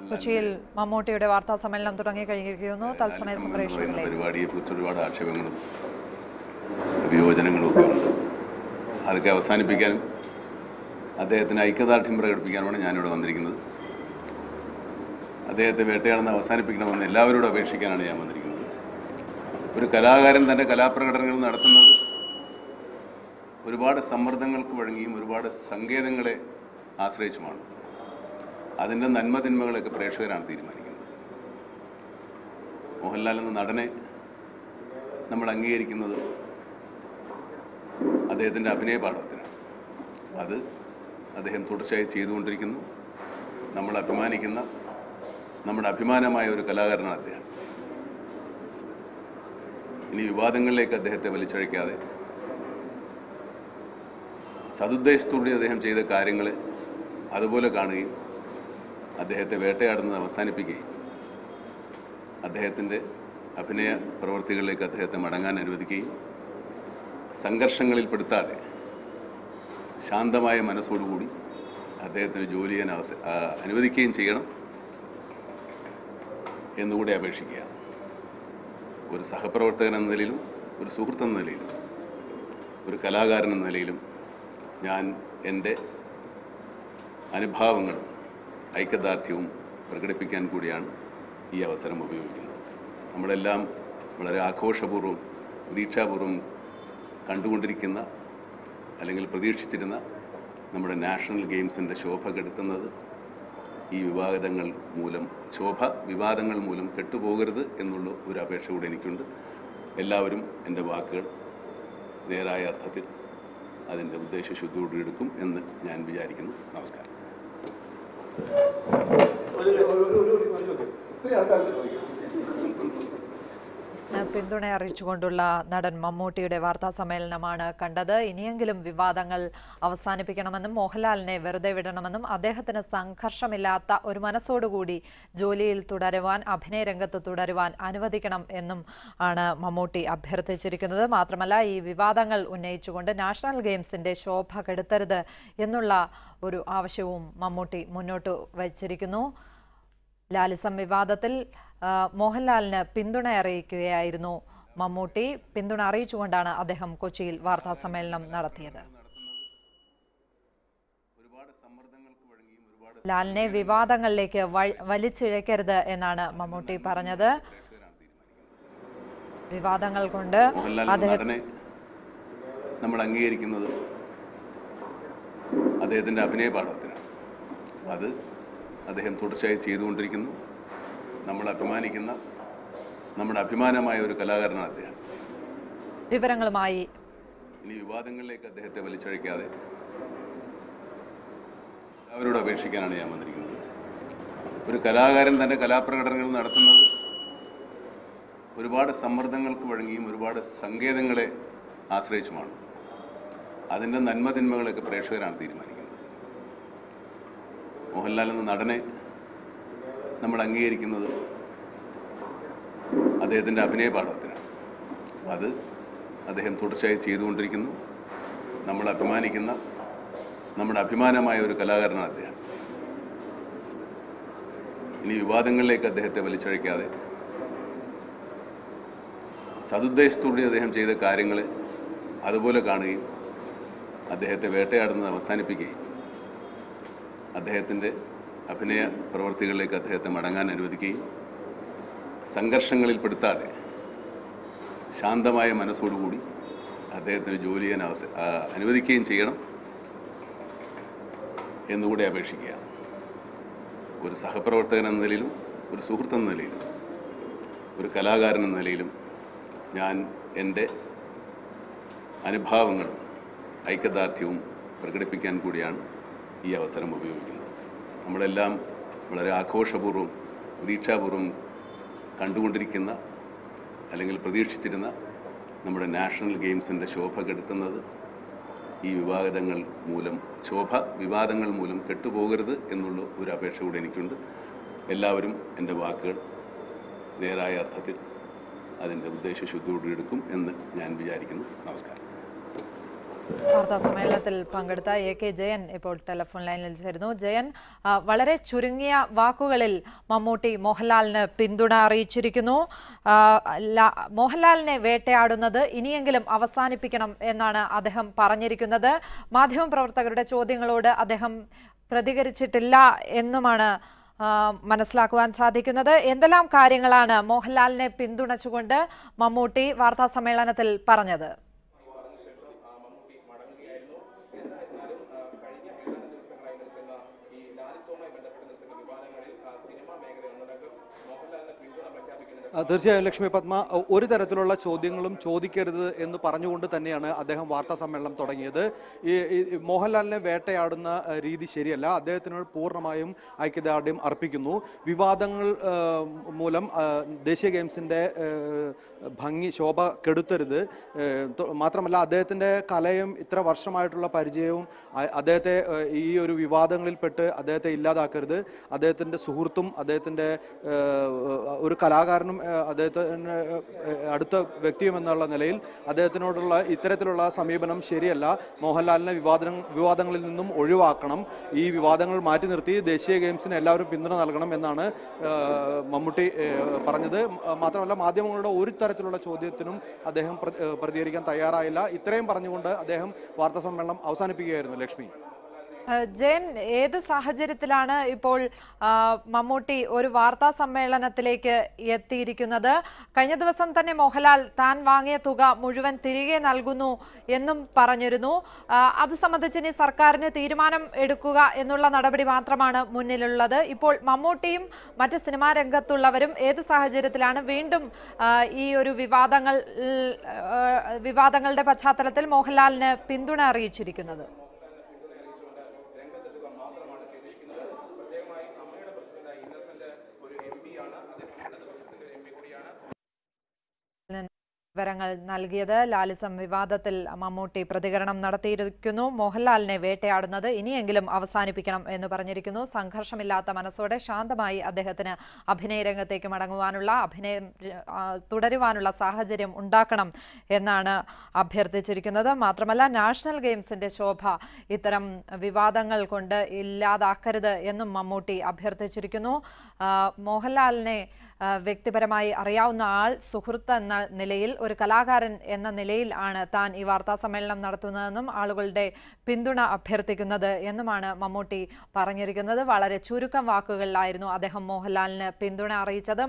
കൊച്ചിയിൽ മമ്മൂട്ടിയുടെ വാർത്താ സമ്മേളനം തുടങ്ങി കഴിഞ്ഞിരിക്കുന്നു. തത്സമയ സംപ്രേഷണത്തിലെ പരിപാടിയെക്കുറിച്ച് ഒരുപാട് ആക്ഷേപങ്ങളും വിയോജനങ്ങളും ഒക്കെ ഉണ്ട്. അതൊക്കെ അവസാനിപ്പിക്കാനും അദ്ദേഹത്തിന് ഐക്യദാർഢ്യം പ്രകടിപ്പിക്കാനുമാണ് ഞാനിവിടെ വന്നിരിക്കുന്നത്. അദ്ദേഹത്തെ വേട്ടയാടുന്ന അവസാനിപ്പിക്കണമെന്ന് എല്ലാവരോടും അപേക്ഷിക്കാനാണ് ഞാൻ വന്നിരിക്കുന്നത്. ഒരു കലാകാരൻ തൻ്റെ കലാപ്രകടനങ്ങൾ നടത്തുന്നത് ഒരുപാട് സമ്മർദ്ദങ്ങൾക്ക് വഴങ്ങിയും ഒരുപാട് സങ്കേതങ്ങളെ ആശ്രയിച്ചുമാണ്. അതിൻ്റെ നന്മതിന്മകളൊക്കെ പ്രേക്ഷകരാണ് തീരുമാനിക്കുന്നത്. മോഹൻലാൽ എന്ന നടനെ നമ്മൾ അംഗീകരിക്കുന്നത് അദ്ദേഹത്തിൻ്റെ അഭിനയ പാഠവത്തിനാണ്. അത് അദ്ദേഹം തുടർച്ചയായി ചെയ്തുകൊണ്ടിരിക്കുന്നു. നമ്മൾ അഭിമാനിക്കുന്ന നമ്മുടെ അഭിമാനമായ ഒരു കലാകാരനാണ് അദ്ദേഹം. ഇനി വിവാദങ്ങളിലേക്ക് അദ്ദേഹത്തെ വലിച്ചഴയ്ക്കാതെ സതുദ്ദേശത്തോടെ അദ്ദേഹം ചെയ്ത കാര്യങ്ങളെ അതുപോലെ കാണുകയും അദ്ദേഹത്തെ വേട്ടയാടുന്നത് അവസാനിപ്പിക്കുകയും അദ്ദേഹത്തിൻ്റെ അഭിനയ പ്രവൃത്തികളിലേക്ക് അദ്ദേഹത്തെ മടങ്ങാൻ അനുവദിക്കുകയും സംഘർഷങ്ങളിൽ പെടുത്താതെ ശാന്തമായ മനസ്സോടുകൂടി അദ്ദേഹത്തിന് ജോലി ചെയ്യാൻ അനുവദിക്കുകയും ചെയ്യണം എന്നുകൂടി അപേക്ഷിക്കുകയാണ്. ഒരു സഹപ്രവർത്തകൻ എന്ന നിലയിലും ഒരു സുഹൃത്ത് എന്ന നിലയിലും ഒരു കലാകാരൻ എന്ന നിലയിലും ഞാൻ എൻ്റെ അനുഭാവങ്ങളും ഐക്യദാർഢ്യവും പ്രകടിപ്പിക്കാൻ കൂടിയാണ് ഈ അവസരം ഉപയോഗിക്കുന്നത്. നമ്മളെല്ലാം വളരെ ആഘോഷപൂർവ്വം പ്രതീക്ഷാപൂർവ്വം കണ്ടുകൊണ്ടിരിക്കുന്ന അല്ലെങ്കിൽ പ്രതീക്ഷിച്ചിരുന്ന നമ്മുടെ നാഷണൽ ഗെയിംസിൻ്റെ ശോഭ കെടുത്തുന്നത് ഈ വിവാദങ്ങൾ മൂലം കെട്ടുപോകരുത് എന്നുള്ള ഒരു അപേക്ഷ കൂടെ എനിക്കുണ്ട്. എല്ലാവരും എൻ്റെ വാക്കുകൾ നേരായ അർത്ഥത്തിൽ അതിൻ്റെ ഉദ്ദേശശുദ്ധിയോടെ എടുക്കും എന്ന് ഞാൻ വിചാരിക്കുന്നു. നമസ്കാരം. പിന്തുണ അറിയിച്ചുകൊണ്ടുള്ള നടൻ മമ്മൂട്ടിയുടെ വാർത്താ സമ്മേളനമാണ് കണ്ടത്. ഇനിയെങ്കിലും വിവാദങ്ങൾ അവസാനിപ്പിക്കണമെന്നും മോഹൻലാലിനെ വെറുതെ വിടണമെന്നും അദ്ദേഹത്തിന് സംഘർഷമില്ലാത്ത ഒരു മനസ്സോടുകൂടി ജോലിയിൽ തുടരുവാൻ, അഭിനയ രംഗത്ത് തുടരുവാൻ അനുവദിക്കണം എന്നും ആണ് മമ്മൂട്ടി അഭ്യർത്ഥിച്ചിരിക്കുന്നത്. മാത്രമല്ല, ഈ വിവാദങ്ങൾ ഉന്നയിച്ചുകൊണ്ട് നാഷണൽ ഗെയിംസിന്റെ ശോഭ കെടുത്തരുത് എന്നുള്ള ഒരു ആവശ്യവും മമ്മൂട്ടി മുന്നോട്ട് വച്ചിരിക്കുന്നു. ലാലിസം വിവാദത്തിൽ മോഹൻലാലിന് പിന്തുണ അറിയിക്കുകയായിരുന്നു മമ്മൂട്ടി. പിന്തുണ അറിയിച്ചുകൊണ്ടാണ് അദ്ദേഹം കൊച്ചിയിൽ വാർത്താ സമ്മേളനം നടത്തിയത്. ലാലിനെ വിവാദങ്ങളിലേക്ക് വലിച്ചിഴക്കരുത് എന്നാണ് മമ്മൂട്ടി പറഞ്ഞത്. വിവാദങ്ങൾ കൊണ്ട് അദ്ദേഹത്തെ നമ്മൾ അംഗീകരിക്കുന്നത് അദ്ദേഹത്തിൻ്റെ അഭിനയ പാഠവത്തിനാണ്. അത് അദ്ദേഹം തുടർച്ചയായി ചെയ്തുകൊണ്ടിരിക്കുന്നു. നമ്മൾ അഭിമാനിക്കുന്ന നമ്മുടെ അഭിമാനമായ ഒരു കലാകാരനാണ് അദ്ദേഹം. വിവരങ്ങളുമായി ഇനി വിവാദങ്ങളിലേക്ക് അദ്ദേഹത്തെ വലിച്ചഴയ്ക്കാതെ അവരോട് അപേക്ഷിക്കാനാണ് ഞാൻ വന്നിരിക്കുന്നത്. ഒരു കലാകാരൻ തൻ്റെ കലാപ്രകടനങ്ങൾ നടത്തുന്നത് ഒരുപാട് സമ്മർദ്ദങ്ങൾക്ക് വഴങ്ങിയും ഒരുപാട് സങ്കേതങ്ങളെ ആശ്രയിച്ചുമാണ്. അതിൻ്റെ നന്മതിന്മകളൊക്കെ പ്രേക്ഷകരാണ് തീരുമാനിക്കുന്നത്. മോഹൻലാൽ എന്ന നടനെ നമ്മൾ അംഗീകരിക്കുന്നത് അദ്ദേഹത്തിൻ്റെ അഭിനയ പാഠവത്തിനാണ്. അത് അദ്ദേഹം തുടർച്ചയായി ചെയ്തുകൊണ്ടിരിക്കുന്നു. നമ്മൾ അഭിമാനിക്കുന്ന നമ്മുടെ അഭിമാനമായ ഒരു കലാകാരനാണ് അദ്ദേഹം. ഇനി വിവാദങ്ങളിലേക്ക് അദ്ദേഹത്തെ വലിച്ചഴയ്ക്കാതെ സതുദ്ദേശത്തോടെ അദ്ദേഹം ചെയ്ത കാര്യങ്ങളെ അതുപോലെ കാണുകയും അദ്ദേഹത്തെ വേട്ടയാടുന്നത് അവസാനിപ്പിക്കുകയും അദ്ദേഹത്തിൻ്റെ അഭിനയ പ്രവൃത്തികളിലേക്ക് അദ്ദേഹത്തെ മടങ്ങാൻ അനുവദിക്കുകയും സംഘർഷങ്ങളിൽ പെടുത്താതെ ശാന്തമായ മനസ്സോടുകൂടി അദ്ദേഹത്തിന് ജോലി ചെയ്യാൻ അനുവദിക്കുകയും ചെയ്യണം എന്നുകൂടി അപേക്ഷിക്കുകയാണ്. ഒരു സഹപ്രവർത്തകൻ എന്ന നിലയിലും ഒരു സുഹൃത്ത് എന്ന നിലയിലും ഒരു കലാകാരൻ എന്ന നിലയിലും ഞാൻ എൻ്റെ അനുഭാവങ്ങളും ഐക്യദാർഢ്യവും പ്രകടിപ്പിക്കാൻ കൂടിയാണ് ഈ അവസരം ഉപയോഗിക്കുന്നത്. നമ്മളെല്ലാം വളരെ ആഘോഷപൂർവ്വം പ്രതീക്ഷാപൂർവ്വം കണ്ടുകൊണ്ടിരിക്കുന്ന അല്ലെങ്കിൽ പ്രതീക്ഷിച്ചിരുന്ന നമ്മുടെ നാഷണൽ ഗെയിംസിൻ്റെ ശോഭ കെടുത്തുന്നത് ഈ വിവാദങ്ങൾ മൂലം കെട്ടുപോകരുത് എന്നുള്ള ഒരു അപേക്ഷ കൂടെ എനിക്കുണ്ട്. എല്ലാവരും എൻ്റെ വാക്കുകൾ നേരായ അർത്ഥത്തിൽ അതിൻ്റെ ഉദ്ദേശശുദ്ധിയോടെ എടുക്കും എന്ന് ഞാൻ വിചാരിക്കുന്നു. നമസ്കാരം. വാർത്താ സമ്മേളനത്തിൽ പങ്കെടുത്ത AK ജയൻ ഇപ്പോൾ ടെലിഫോൺ ലൈനിൽ ചേരുന്നു. ജയൻ, വളരെ ചുരുങ്ങിയ വാക്കുകളിൽ മമ്മൂട്ടി മോഹൻലാലിന് പിന്തുണ അറിയിച്ചിരിക്കുന്നു. മോഹൻലാലിനെ വേട്ടയാടുന്നത് ഇനിയെങ്കിലും അവസാനിപ്പിക്കണം എന്നാണ് അദ്ദേഹം പറഞ്ഞിരിക്കുന്നത്. മാധ്യമപ്രവർത്തകരുടെ ചോദ്യങ്ങളോട് അദ്ദേഹം പ്രതികരിച്ചിട്ടില്ല എന്നുമാണ് മനസ്സിലാക്കുവാൻ സാധിക്കുന്നത്. എന്തെല്ലാം കാര്യങ്ങളാണ് മോഹൻലാലിനെ പിന്തുണച്ചുകൊണ്ട് മമ്മൂട്ടി വാർത്താ സമ്മേളനത്തിൽ പറഞ്ഞത്? തീർച്ചയായും ലക്ഷ്മി പത്മ, ഒരു തരത്തിലുള്ള ചോദ്യങ്ങളും ചോദിക്കരുത് എന്ന് പറഞ്ഞുകൊണ്ട് തന്നെയാണ് അദ്ദേഹം വാർത്താ സമ്മേളനം തുടങ്ങിയത്. ഈ മോഹൻലാലിനെ വേട്ടയാടുന്ന രീതി ശരിയല്ല. അദ്ദേഹത്തിനോട് പൂർണ്ണമായും ഐക്യദാർഢ്യം അർപ്പിക്കുന്നു. വിവാദങ്ങൾ മൂലം ദേശീയ ഗെയിംസിന്റെ ശോഭ കെടുത്തരുത്. മാത്രമല്ല, അദ്ദേഹത്തിന്റെ കലയും ഇത്ര വർഷമായിട്ടുള്ള പരിചയവും അദ്ദേഹത്തെ ഈ ഒരു വിവാദങ്ങളിൽപ്പെട്ട് അദ്ദേഹത്തെ ഇല്ലാതാക്കരുത്. അദ്ദേഹത്തിന്റെ സുഹൃത്തും അദ്ദേഹത്തിന്റെ ഒരു കലാകാരനും അദ്ദേഹത്തിന് അടുത്ത വ്യക്തിയും എന്നുള്ള നിലയിൽ അദ്ദേഹത്തിനോടുള്ള ഇത്തരത്തിലുള്ള സമീപനം ശരിയല്ല. മോഹൻലാലിനെ വിവാദങ്ങളിൽ നിന്നും ഒഴിവാക്കണം. ഈ വിവാദങ്ങൾ മാറ്റി നിർത്തി ദേശീയ ഗെയിംസിന് എല്ലാവരും പിന്തുണ നൽകണം എന്നാണ് മമ്മൂട്ടി പറഞ്ഞത്. മാത്രമല്ല, മാധ്യമങ്ങളുടെ ഒരു തരത്തിലുള്ള ചോദ്യത്തിനും അദ്ദേഹം പ്രതികരിക്കാൻ തയ്യാറായില്ല. ഇത്രയും പറഞ്ഞുകൊണ്ട് അദ്ദേഹം വാർത്താ സമ്മേളനം അവസാനിപ്പിക്കുകയായിരുന്നു. ലക്ഷ്മി, ജയൻ, ഏത് സാഹചര്യത്തിലാണ് ഇപ്പോൾ മമ്മൂട്ടി ഒരു വാർത്താ സമ്മേളനത്തിലേക്ക് എത്തിയിരിക്കുന്നത്? കഴിഞ്ഞ ദിവസം തന്നെ മോഹൻലാൽ താൻ വാങ്ങിയ തുക മുഴുവൻ തിരികെ നൽകുന്നു എന്നും പറഞ്ഞിരുന്നു. അത് സംബന്ധിച്ച് ഇനി സർക്കാരിന് തീരുമാനം എടുക്കുക എന്നുള്ള നടപടി മാത്രമാണ് മുന്നിലുള്ളത്. ഇപ്പോൾ മമ്മൂട്ടിയും മറ്റ് സിനിമാ രംഗത്തുള്ളവരും ഏത് സാഹചര്യത്തിലാണ് വീണ്ടും ഈ ഒരു വിവാദങ്ങളുടെ പശ്ചാത്തലത്തിൽ മോഹൻലാലിന് പിന്തുണ അറിയിച്ചിരിക്കുന്നത്? വിവരങ്ങൾ നൽകിയത്. ലാലിസം വിവാദത്തിൽ മമ്മൂട്ടി പ്രതികരണം നടത്തിയിരിക്കുന്നു. മോഹൻലാലിനെ വേട്ടയാടുന്നത് ഇനിയെങ്കിലും അവസാനിപ്പിക്കണം എന്ന് പറഞ്ഞിരിക്കുന്നു. സംഘർഷമില്ലാത്ത മനസ്സോടെ ശാന്തമായി അദ്ദേഹത്തിന് അഭിനയ രംഗത്തേക്ക് മടങ്ങുവാനുള്ള, അഭിനയം തുടരുവാനുള്ള സാഹചര്യം ഉണ്ടാക്കണം എന്നാണ് അഭ്യർത്ഥിച്ചിരിക്കുന്നത്. മാത്രമല്ല, നാഷണൽ ഗെയിംസിന്റെ ശോഭ ഇത്തരം വിവാദങ്ങൾ കൊണ്ട് ഇല്ലാതാക്കരുത് എന്നും മമ്മൂട്ടി അഭ്യർത്ഥിച്ചിരിക്കുന്നു. മോഹൻലാലിനെ വ്യക്തിപരമായി അറിയാവുന്ന ആൾ, സുഹൃത്ത് എന്ന നിലയിൽ, ഒരു കലാകാരൻ എന്ന നിലയിൽ ആണ് താൻ ഈ വാർത്താ സമ്മേളനം നടത്തുന്നതെന്നും ആളുകളുടെ പിന്തുണ അഭ്യർത്ഥിക്കുന്നത് എന്നുമാണ് മമ്മൂട്ടി പറഞ്ഞിരിക്കുന്നത്. വളരെ ചുരുക്കം വാക്കുകളിലായിരുന്നു അദ്ദേഹം മോഹൻലാലിന് പിന്തുണ അറിയിച്ചത്.